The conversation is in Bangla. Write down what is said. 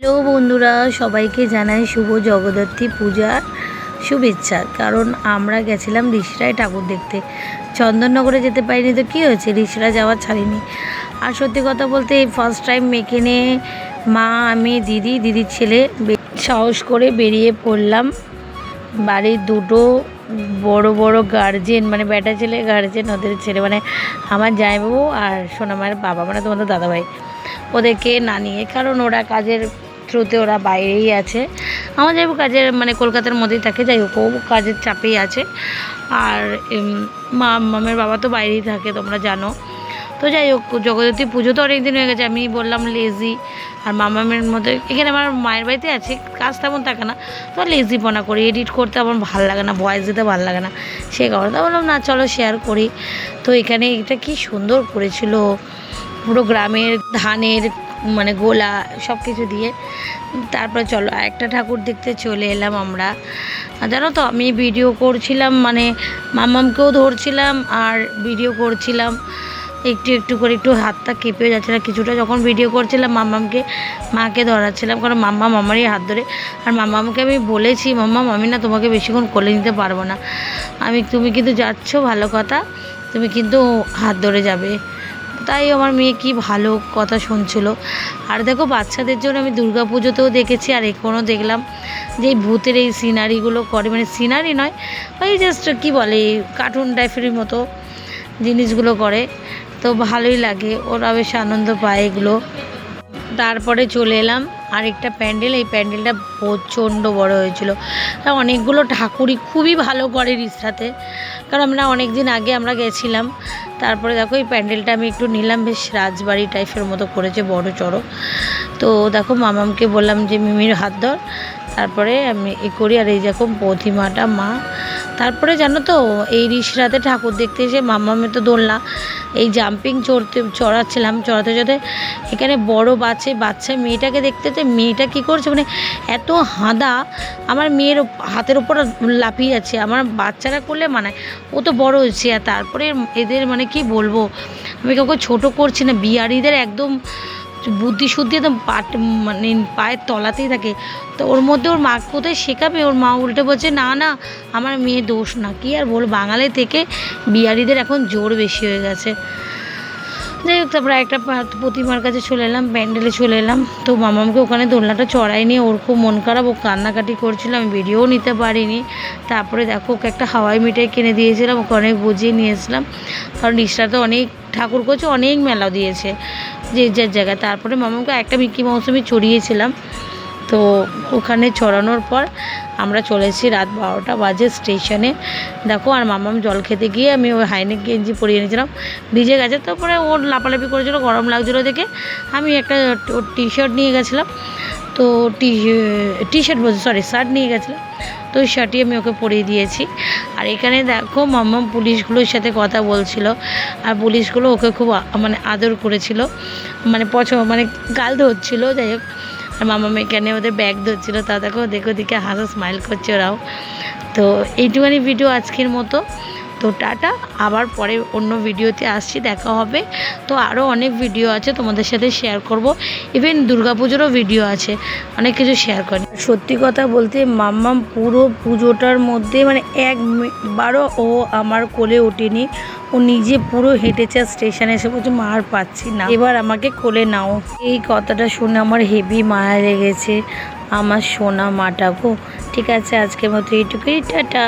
তো বন্ধুরা, সবাইকে জানাই শুভ জগদ্ধাত্রী পূজার শুভেচ্ছা। কারণ আমরা গেছিলাম ঋষিরায় ঠাকুর দেখতে, চন্দননগরে যেতে পারিনি তো কী হয়েছে, ঋষিরা যাওয়া ছাড়িনি। আর সত্যি কথা বলতে এই ফার্স্ট টাইম মেয়েকে নিয়ে মা, আমি, দিদির ছেলে সাহস করে বেরিয়ে পড়লাম। বাড়ির দুটো বড় বড় গার্জেন, মানে বেটা ছেলে গার্জেন, ওদের ছেলে মানে আমার জামাইবাবু আর সোনামায়ের বাবা, মানে তোমাদের দাদাভাই, ওদেরকে না নিয়ে, কারণ ওরা কাজের থ্রুতে ওরা বাইরেই আছে। আমার জামাইবাবু কাজের মানে কলকাতার মধ্যেই থাকে, যাই হোক ও কাজের চাপেই আছে। আর মামের বাবা তো বাইরেই থাকে, তোমরা জানো। তো যাই হোক, জগদ্ধাত্রী পুজো তো অনেক দিন হয়ে গেছে, আমি বললাম লেজি। আর মামামের মধ্যে এখানে আমার মায়ের বাড়িতে আছে, কাজ তেমন থাকে না, তো লেজিপনা করি, এডিট করতে আমার ভালো লাগে না, ভয়েস দিতে ভালো লাগে না, সে কারণে তো বললাম না চলো শেয়ার করি। তো এখানে এটা কি সুন্দর করেছিল, পুরো গ্রামের ধানের মানে গোলা সব কিছু দিয়ে। তারপরে চলো একটা ঠাকুর দেখতে চলে এলাম আমরা। জানো তো আমি ভিডিও করছিলাম, মানে মামামকেও ধরছিলাম আর ভিডিও করছিলাম, একটু একটু করে একটু হাতটা কেঁপে যাচ্ছিলাম কিছুটা যখন ভিডিও করছিলাম। মাকে ধরাচ্ছিলাম, কারণ মামারই হাত ধরে। আর মামামকে আমি বলেছি, মাম্মাম আমি না তোমাকে বেশিক্ষণ কোলে নিতে পারবো না, তুমি কিন্তু যাচ্ছ ভালো কথা, তুমি কিন্তু হাত ধরে যাবে। তাই আমার মেয়ে কি ভালো কথা শুনছিল। আর দেখো বাচ্চাদের জন্য আমি দুর্গা পুজোতেও দেখেছি, আর এখনও দেখলাম যে এই ভূতের এই সিনারিগুলো করে, মানে সিনারি নয়, ওই জাস্ট কী বলে কার্টুন টাইপের মতো জিনিসগুলো করে, তো ভালোই লাগে, ওরা বেশ আনন্দ পায় এগুলো। তারপরে চলে এলাম আরেকটা প্যান্ডেল, এই প্যান্ডেলটা প্রচণ্ড বড় হয়েছিল, অনেকগুলো ঠাকুরই খুবই ভালো করে রিসরাতে, কারণ আমরা অনেক দিন আগে আমরা গেছিলাম। তারপরে দেখো এই প্যান্ডেলটা আমি একটু নিলাম, বেশ রাজবাড়ি টাইপের মতো করেছে, বড় চড়ো। তো দেখো মামামকে বললাম যে মিমির হাত ধর, তারপরে আমি এ করি। আর এই দেখো প্রতিমাটা মা। তারপরে জানো তো এই ঋষিরাতে ঠাকুর দেখতে এসে মামামে তো দোলনা, এই জাম্পিং চড়াতে এখানে বড় বাচ্চা মেয়েটাকে দেখতে, মেয়েটা কী করছে, মানে এত হাঁদা, আমার মেয়ের হাতের ওপর লাফিয়ে যাচ্ছে। আমার বাচ্চারা করলে মানায়, ও তো বড় হচ্ছে। আর তারপরে এদের মানে কি বলবো, আমি কাউকে ছোটো করছি না, বিহারিদের একদম বুদ্ধি শুদ্ধি একদম মানে পায়ের তলাতেই থাকে। তো ওর মধ্যে ওর মা কোথায় শেখাবে, ওর মা উল্টে বলছে না না আমার মেয়ে দোষ না, কি আর বল, বাঙালি থেকে বিহারিদের এখন জোর বেশি হয়ে গেছে। যাই হোক, তারপরে একটা প্রতিমার কাছে চলে এলাম, প্যান্ডেলে চলে এলাম। তো মামামকে ওখানে দোলনাটা চড়াইনি, ওর খুব মন খারাপ, ও কান্নাকাটি করছিল, আমি ভিডিও নিতে পারিনি। তারপরে দেখো ওকে একটা হাওয়াই মিঠাই কিনে দিয়েছিলাম, ওকে অনেক বুঝিয়ে নিয়েছিলাম, কারণ রিক্সা তো অনেক ঠাকুর করছে, অনেক মেলা দিয়েছে যে যার জায়গায়। তারপরে মামামকে একটা মিকি মাউস আমি চড়িয়েছিলাম। তো ওখানে চড়ানোর পর আমরা চলেছি, রাত 12টা বাজে স্টেশনে। দেখো আর মামাম জল খেতে গিয়ে আমি ওই হাইনেক গেঞ্জি পরিয়ে নিয়েছিলাম, ভিজে গেছে। তারপরে ওর লাপালাপি করেছিল, গরম লাগছিলো দেখে আমি একটা ওর টি শার্ট নিয়ে গেছিলাম। তো টি শার্ট বলছি, সরি শার্ট নিয়ে গেছিলাম, তো ওই শার্টই আমি ওকে পরিয়ে দিয়েছি। আর এখানে দেখো মাম্মাম পুলিশগুলোর সাথে কথা বলছিল, আর পুলিশগুলো ওকে খুব মানে আদর করেছিল, মানে মানে গাল ধরছিল। যাই হোক, আর মামাম এখানে ওদের ব্যাগ ধরছিল, তা দেখো দিকে হাসা স্মাইল করছে ওরাও। তো এইটুখানি ভিডিও আজকের মতো। তো টাটা, আবার পরে অন্য ভিডিওতে আসছি, দেখা হবে। তো আরও অনেক ভিডিও আছে তোমাদের সাথে শেয়ার করব, ইভেন দুর্গাপুজোরও ভিডিও আছে, অনেক কিছু শেয়ার করি। সত্যি কথা বলতে মাম্মাম পুরো পুজোটার মধ্যে মানে একবারও ও আমার কোলে ওঠেনি, ও নিজে পুরো হেঁটেছে, স্টেশনে এসে বলছে মা আর পাচ্ছি না, এবার আমাকে কোলে নাও। এই কথাটা শুনে আমার হেভি মায়া লেগেছে, আমার সোনা মাটা গো। ঠিক আছে, আজকের মতো এইটুকুই, টাটা।